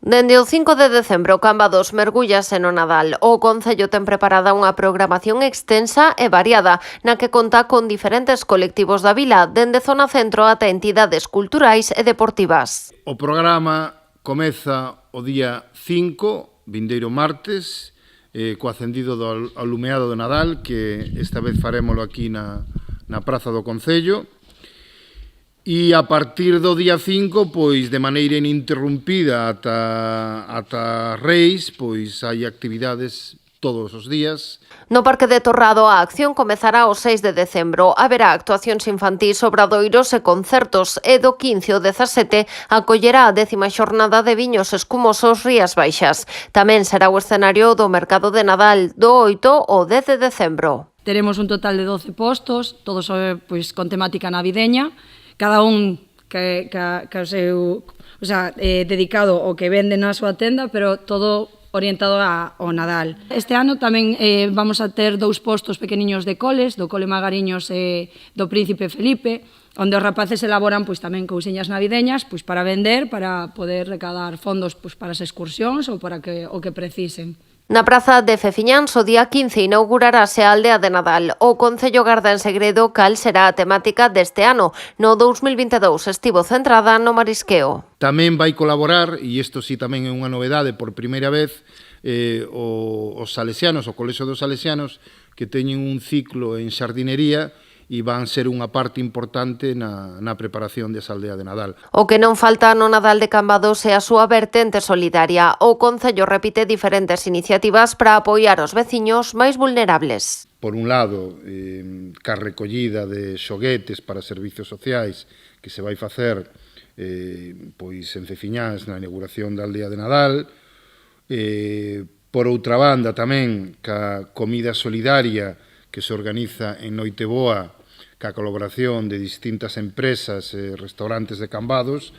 Dende o 5 de decembro, Cambados mergullase no Nadal. O Concello ten preparada unha programación extensa e variada, na que conta con diferentes colectivos da vila, dende zona centro ata entidades culturais e deportivas. O programa comeza o día 5, vindeiro martes, co acendido do alumeado do Nadal, que esta vez farémolo aquí na Praza do Concello. E a partir do día 5, pois de maneira ininterrumpida ata Reis, pois hai actividades todos os días. No Parque de Torrado a acción comezará o 6 de decembro. Haberá actuacións infantís, obradoiros e concertos, e do 15 ao 17 acollerá a 10ª xornada de viños escumosos Rías Baixas. Tamén será o escenario do Mercado de Nadal do 8 ao 10 de decembro. Teremos un total de 12 postos, todos pois con temática navideña, cada un que o seu, dedicado ao que vende na súa tenda, pero todo orientado ao Nadal. Este ano tamén vamos a ter 2 postos pequeniños de coles, do Cole Magariños e do Príncipe Felipe, onde os rapaces elaboran pois tamén cousiñas navideñas pois para vender, para poder recadar fondos pois para as excursións ou para o que precisen. Na praza de Fefiñáns, o día 15, inaugurarase a aldea de Nadal. O Concello garda en segredo cal será a temática deste ano. No 2022 estivo centrada no marisqueo. Tamén vai colaborar, e isto sí tamén é unha novedade por primeira vez, os salesianos, o Colexio dos Salesianos, que teñen un ciclo en xardinería e van ser unha parte importante na preparación desa aldea de Nadal. O que non falta no Nadal de Cambados é a súa vertente solidaria. O Concello repite diferentes iniciativas para apoiar os veciños máis vulnerables. Por un lado, ca recollida de xoguetes para servizos sociais que se vai facer pois en Fefiñáns na inauguración da aldea de Nadal. Por outra banda, tamén ca comida solidaria que se organiza en Noiteboa, ca colaboración de distintas empresas e restaurantes de Cambados,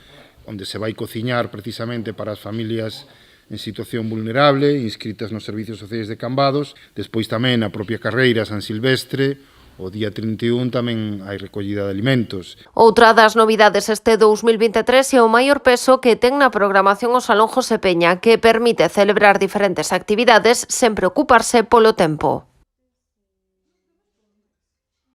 onde se vai cociñar precisamente para as familias en situación vulnerable, inscritas nos servicios sociais de Cambados. Despois tamén a propia carreira San Silvestre, o día 31 tamén hai recollida de alimentos. Outra das novidades este 2023 é o maior peso que ten na programación o Salón José Peña, que permite celebrar diferentes actividades sen preocuparse polo tempo.